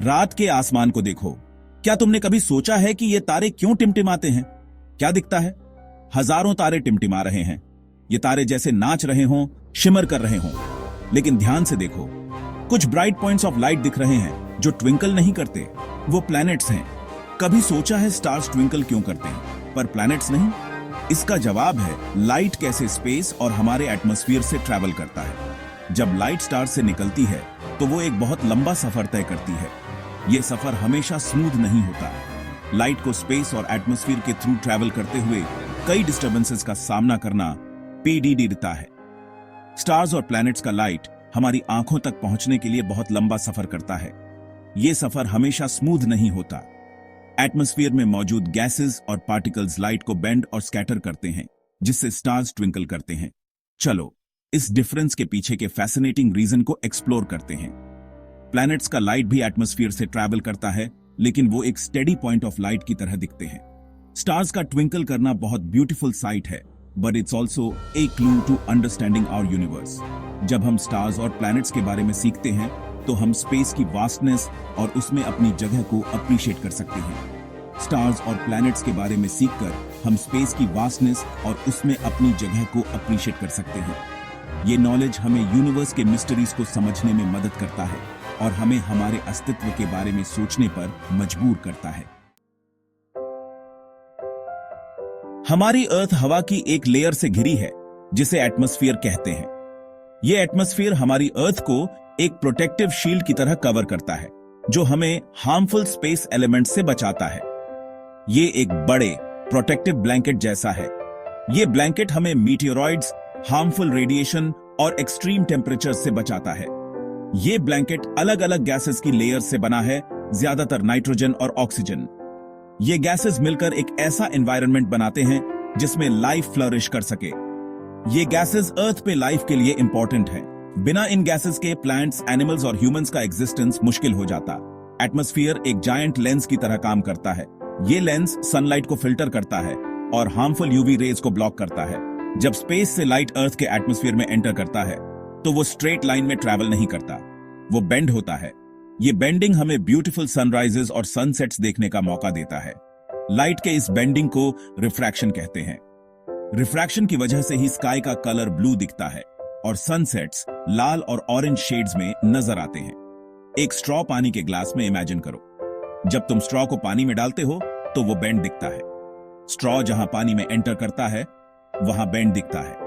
रात के आसमान को देखो। क्या तुमने कभी सोचा है कि ये तारे क्यों टिमटिमाते हैं? क्या दिखता है? हजारों तारे टिमटिमा रहे हैं। ये तारे जैसे नाच रहे हों, शिमर कर रहे हों। लेकिन ध्यान से देखो, कुछ ब्राइट पॉइंट्स ऑफ लाइट दिख रहे हैं जो ट्विंकल नहीं करते। वो प्लैनेट्स हैं। कभी सोचा है स्टार्स ट्विंकल क्यों करते हैं पर प्लैनेट्स नहीं? इसका जवाब है लाइट कैसे स्पेस और हमारे एटमॉस्फेयर से ट्रैवल करता है। जब लाइट स्टार से निकलती है तो वो एक बहुत लंबा सफर तय करती है। ये सफर हमेशा स्मूथ नहीं होता। लाइट को स्पेस और एटमॉस्फेयर के थ्रू ट्रैवल करते हुए कई डिस्टर्बेंसेस का सामना करना पीडीडी देता है। स्टार्स और प्लैनेट्स का लाइट हमारी आंखों तक पहुंचने के लिए बहुत लंबा सफर करता है। ये सफर हमेशा स्मूथ नहीं होता। एटमॉस्फेयर में मौजूद गैसेस और पार्टिकल्स लाइट को बेंड और स्कैटर करते हैं, जिससे स्टार्स ट्विंकल करते हैं। चलो इस डिफरेंस के पीछे के फैसिनेटिंग रीजन को एक्सप्लोर करते हैं। प्लैनेट्स का लाइट भी एटमॉस्फेयर से ट्रैवल करता है, लेकिन वो एक स्टेडी पॉइंट ऑफ लाइट की तरह दिखते हैं। स्टार्स का ट्विंकल करना बहुत ब्यूटीफुल साइट है, but it's also a clue to understanding our universe. जब हम स्टार्स और प्लैनेट्स के बारे में सीखते हैं तो हम स्पेस की वास्टनेस और उसमें अपनी जगह को अप्रिशिएट कर सकते हैं। स्टार्स और प्लैनेट्स के बारे में सीखकर हम स्पेस की वास्टनेस और उसमें अपनी जगह को अप्रिशिएट कर सकते हैं। ये नॉलेज हमें यूनिवर्स के मिस्टरीज को समझने में मदद करता है और हमें हमारे अस्तित्व के बारे में सोचने पर मजबूर करता है। हमारी अर्थ हवा की एक लेयर से घिरी है जिसे एटमॉस्फेयर कहते हैं। यह एटमॉस्फेयर हमारी अर्थ को एक प्रोटेक्टिव शील्ड की तरह कवर करता है, जो हमें हार्मफुल स्पेस एलिमेंट से बचाता है। ये एक बड़े प्रोटेक्टिव ब्लैंकेट जैसा है। ये ब्लैंकेट हमें मीटियोरॉइड्स, हार्मफुल रेडिएशन और एक्सट्रीम टेम्परेचर से बचाता है। ये ब्लैंकेट अलग अलग गैसेस की लेयर से बना है, ज्यादातर नाइट्रोजन और ऑक्सीजन। ये गैसेस मिलकर एक ऐसा एनवायरनमेंट बनाते हैं जिसमें लाइफ फ्लरिश कर सके। ये गैसेस अर्थ पे लाइफ के लिए इंपॉर्टेंट है। बिना इन गैसेस के प्लांट्स, एनिमल्स और ह्यूमंस का एग्जिस्टेंस मुश्किल हो जाता। एटमॉस्फेयर एक जायंट लेंस की तरह काम करता है। ये लेंस सनलाइट को फिल्टर करता है और हार्मफुल यूवी रेज को ब्लॉक करता है। जब स्पेस से लाइट अर्थ के एटमॉस्फेयर में एंटर करता है तो वो स्ट्रेट लाइन में ट्रैवल नहीं करता, वो बेंड होता है। ये बेंडिंग हमें ब्यूटीफुल सनराइजेस और सनसेट्स देखने का मौका देता है। लाइट के इस बेंडिंग को रिफ्रैक्शन कहते हैं। रिफ्रैक्शन की वजह से ही स्काई का कलर ब्लू दिखता है और सनसेट्स लाल और ऑरेंज शेड्स में नजर आते हैं। एक स्ट्रॉ पानी के ग्लास में इमेजिन करो। जब तुम स्ट्रॉ को पानी में डालते हो तो वो बेंड दिखता है। स्ट्रॉ जहां पानी में एंटर करता है वहां बेंड दिखता है।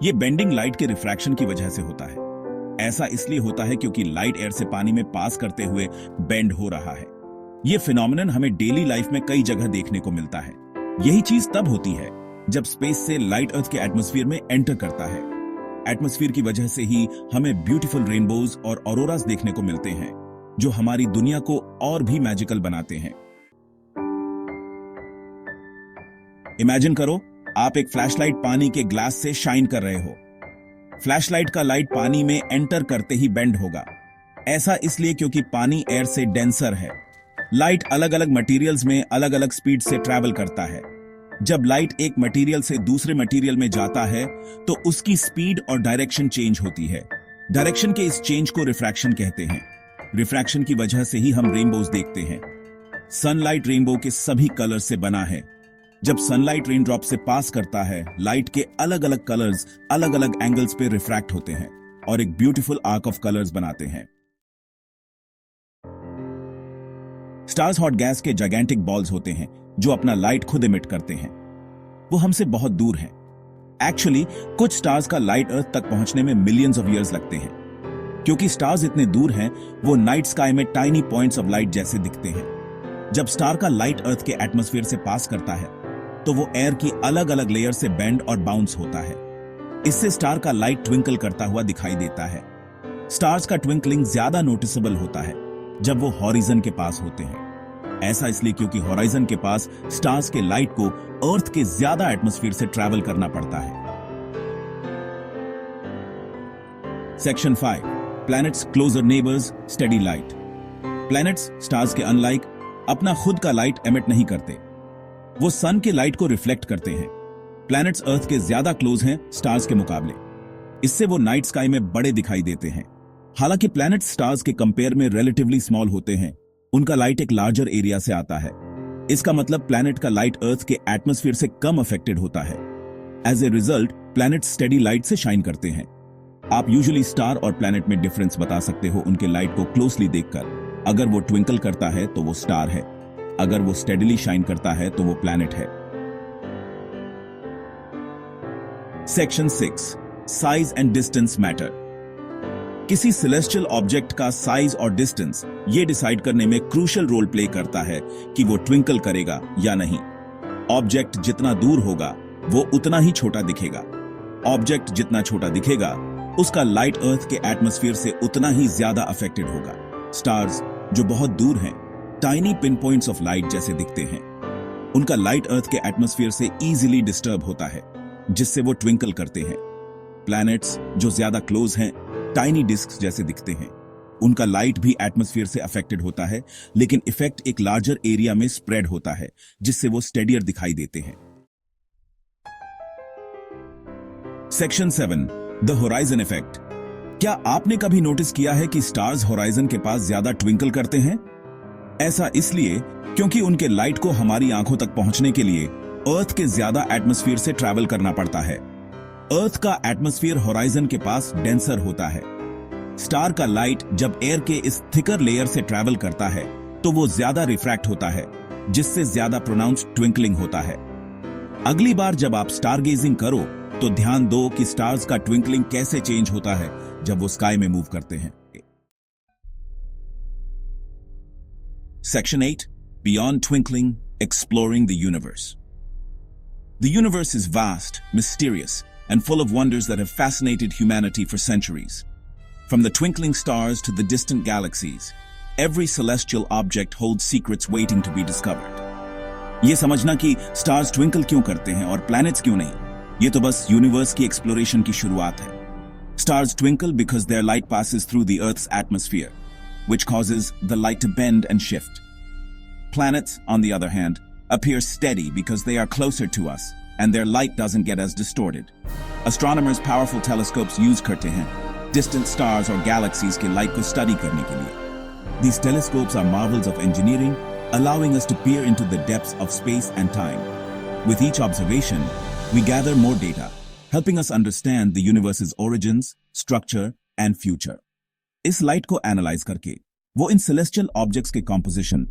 ये बेंडिंग लाइट के रिफ्रैक्शन की वजह से होता है। ऐसा इसलिए होता है क्योंकि लाइट एयर से पानी में पास करते हुए बेंड हो रहा है। ये फिनोमिनन हमें डेली लाइफ में कई जगह देखने को मिलता है। यही चीज तब होती है जब स्पेस से लाइट अर्थ के एटमॉस्फेयर में एंटर करता है। एटमॉस्फेयर की वजह से ही हमें ब्यूटीफुल रेनबोज और ऑरोरास देखने को मिलते हैं, जो हमारी दुनिया को और भी मैजिकल बनाते हैं। इमेजिन करो, आप एक फ्लैशलाइट पानी के ग्लास से शाइन कर रहे हो। फ्लैशलाइट का लाइट पानी में एंटर करते ही बेंड होगा। ऐसा इसलिए क्योंकि पानी एयर से डेंसर है। लाइट अलग अलग मटेरियल्स में अलग अलग स्पीड से ट्रैवल करता है। जब लाइट एक मटेरियल से दूसरे मटेरियल में जाता है तो उसकी स्पीड और डायरेक्शन चेंज होती है। डायरेक्शन के इस चेंज को रिफ्रैक्शन कहते हैं। रिफ्रैक्शन की वजह से ही हम रेनबोज देखते हैं। सनलाइट रेनबो के सभी कलर से बना है। जब सनलाइट रेन ड्रॉप से पास करता है, लाइट के अलग अलग कलर्स अलग अलग एंगल्स पे रिफ्रैक्ट होते हैं और एक ब्यूटीफुल आर्क ऑफ कलर्स बनाते हैं। स्टार्स हॉट गैस के जायंटिक बॉल्स होते हैं जो अपना लाइट खुद इमिट करते हैं। वो हमसे बहुत दूर हैं। एक्चुअली कुछ स्टार्स का लाइट अर्थ तक पहुंचने में मिलियंस ऑफ ईयर्स लगते हैं। क्योंकि स्टार्स इतने दूर हैं, वो नाइट स्काई में टाइनी पॉइंट्स ऑफ लाइट जैसे दिखते हैं। जब स्टार का लाइट अर्थ के एटमॉस्फेयर से पास करता है तो वो एयर की अलग अलग लेयर से बेंड और बाउंस होता है। इससे स्टार का लाइट ट्विंकल करता हुआ दिखाई देता है। स्टार्स का ट्विंकलिंग ज्यादा नोटिसेबल होता है जब वो हॉरिजन के पास होते हैं। ऐसा इसलिए क्योंकि हॉराइजन के पास स्टार्स के लाइट को अर्थ के ज्यादा एटमॉस्फेयर से ट्रैवल करना पड़ता है। Section 5, planets closer neighbours, steady light. Planets stars के अनलाइक अपना खुद का लाइट एमिट नहीं करते। वो सन के लाइट को रिफ्लेक्ट करते हैं। प्लैनेट्स अर्थ के ज्यादा क्लोज हैं स्टार्स के मुकाबले। इससे वो नाइट स्काई में बड़े दिखाई देते हैं। हालांकि प्लैनेट्स स्टार्स के कंपेयर में रिलेटिवली स्मॉल होते हैं, उनका लाइट एक लार्जर एरिया से आता है। इसका मतलब प्लैनेट का लाइट अर्थ के एटमॉस्फेयर से कम अफेक्टेड होता है। As a result planet steady light से शाइन करते हैं। आप यूजुअली स्टार और प्लैनेट में डिफरेंस बता सकते हो उनके लाइट को क्लोजली देखकर। अगर वो ट्विंकल करता है तो वो स्टार है, अगर वो स्टेडीली शाइन करता है तो वो प्लैनेट है। Section 6, size and distance matter. किसी सेलेस्टियल ऑब्जेक्ट का साइज और डिस्टेंस ये डिसाइड करने में क्रूशियल रोल प्ले करता है कि वो ट्विंकल करेगा या नहीं। ऑब्जेक्ट जितना दूर होगा वो उतना ही छोटा दिखेगा। ऑब्जेक्ट जितना छोटा दिखेगा उसका लाइट अर्थ के एटमॉस्फेयर से उतना ही ज्यादा अफेक्टेड होगा। स्टार्स जो बहुत दूर हैं, tiny pin points of light जैसे दिखते हैं। उनका लाइट अर्थ के एटमॉस्फेयर से इजीली डिस्टर्ब होता है, जिससे वो ट्विंकल करते हैं। प्लैनेट्स जो ज्यादा क्लोज हैं, टाइनी डिस्क्स जैसे दिखते हैं। उनका लाइट भी एटमॉस्फेयर से अफेक्टेड होता है, लेकिन इफेक्ट एक लार्जर एरिया में स्प्रेड होता है, जिससे वो स्टेडियर दिखाई देते हैं। Section 7, the horizon effect. क्या आपने कभी नोटिस किया है कि स्टार्स होराइजन के पास ज्यादा ट्विंकल करते हैं? ऐसा इसलिए क्योंकि उनके लाइट को हमारी आंखों तक पहुंचने के लिए अर्थ के ज्यादा एटमॉस्फेयर से ट्रैवल करना पड़ता है। अर्थ का एटमॉस्फेयर होराइजन के पास डेंसर होता है। स्टार का लाइट जब एयर के इस थिकर लेयर से ट्रैवल करता है तो वो ज्यादा रिफ्रैक्ट होता है, जिससे ज्यादा प्रोनाउंस्ड ट्विंकलिंग होता है। अगली बार जब आप स्टार गेजिंग करो तो ध्यान दो कि स्टार्स का ट्विंकलिंग कैसे चेंज होता है जब वो स्काई में मूव करते हैं। Section 8, beyond twinkling, exploring the universe. The universe is vast, mysterious, and full of wonders that have fascinated humanity for centuries. From the twinkling stars to the distant galaxies, every celestial object holds secrets waiting to be discovered. ये समझना कि stars twinkle क्यों करते हैं और planets क्यों नहीं, ये तो बस यूनिवर्स की एक्सप्लोरेशन की शुरुआत है। Stars twinkle because their light passes through the Earth's atmosphere, which causes the light to bend and shift. Planets, on the other hand, appear steady because they are closer to us and their light doesn't get as distorted. Astronomers' powerful telescopes use करते हैं distant stars or galaxies के light को study करने के लिए. These telescopes are marvels of engineering, allowing us to peer into the depths of space and time. With each observation, we gather more data, helping us understand the universe's origins, structure, and future. इस light को analyze करके, वो इन celestial objects के composition,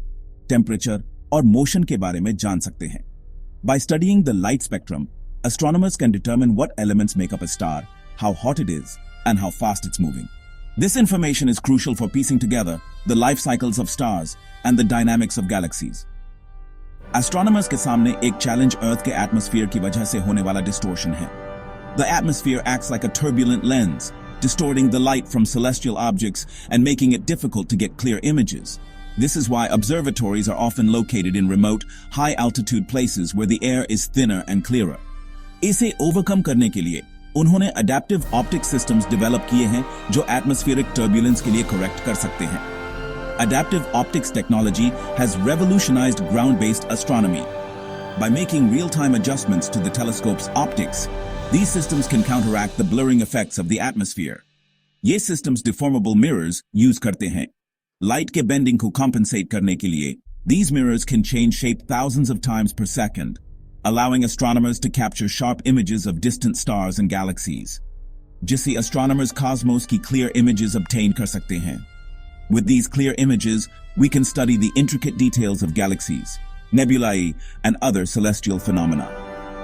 temperature, और motion के बारे में जान सकते हैं। By studying the light spectrum, astronomers can determine what elements make up a star, how hot it is, and how fast it's moving. This information is crucial for piecing together the life cycles of stars and the dynamics of galaxies. Astronomers के सामने एक challenge Earth के atmosphere की वजह से होने वाला distortion है। The atmosphere acts like a turbulent lens, distorting the light from celestial objects and making it difficult to get clear images. This is why observatories are often located in remote, high-altitude places where the air is thinner and clearer. इसे overcome करने के लिए उन्होंने adaptive optic systems develop किए हैं जो atmospheric turbulence के लिए correct कर सकते हैं. Adaptive optics technology has revolutionized ground-based astronomy. By making real-time adjustments to the telescope's optics, these systems can counteract the blurring effects of the atmosphere. ये systems deformable mirrors use करते हैं. Light के bending को compensate करने के लिए, these mirrors can change shape thousands of times per second, allowing astronomers to capture sharp images of distant stars and galaxies, जिससे astronomers cosmos की clear images obtain कर सकते हैं. With these clear images, we can study the intricate details of galaxies, nebulae, and other celestial phenomena,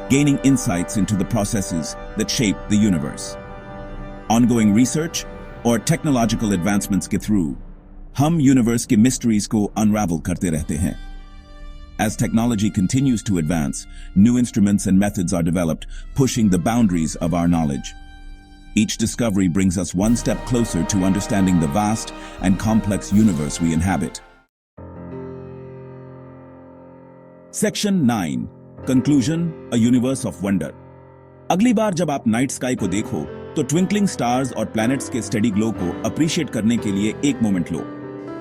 gaining insights into the processes that shape the universe. Ongoing research or technological advancements के through, हम universe के mysteries को unravel करते रहते हैं. As technology continues to advance, new instruments and methods are developed, pushing the boundaries of our knowledge. Each discovery brings us one step closer to understanding the vast and complex universe we inhabit. Section 9. Conclusion: A Universe of Wonder. अगली बार जब आप night sky को देखो, तो twinkling stars और planets के steady glow को appreciate करने के लिए एक मोमेंट लो.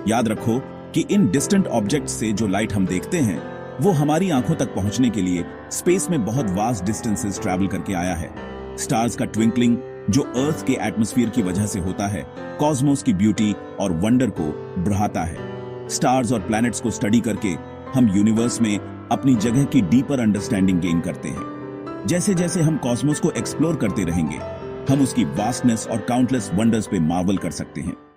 याद रखो कि इन डिस्टेंट ऑब्जेक्ट्स से जो लाइट हम देखते हैं, वो हमारी आंखों तक पहुंचने के लिए स्पेस में बहुत वास्ट डिस्टेंसेस ट्रैवल करके आया है. स्टार्स का ट्विंकलिंग जो अर्थ के एटमॉस्फेयर की वजह से होता है, कॉस्मोस की ब्यूटी और वंडर को बढ़ाता है. स्टार्स और प्लैनेट्स को स्टडी करके हम यूनिवर्स में अपनी जगह की डीपर अंडरस्टैंडिंग गेन करते हैं। जैसे जैसे हम कॉस्मोस को एक्सप्लोर करते रहेंगे, हम उसकी वास्टनेस और काउंटलेस वंडर्स पे मार्वल कर सकते हैं।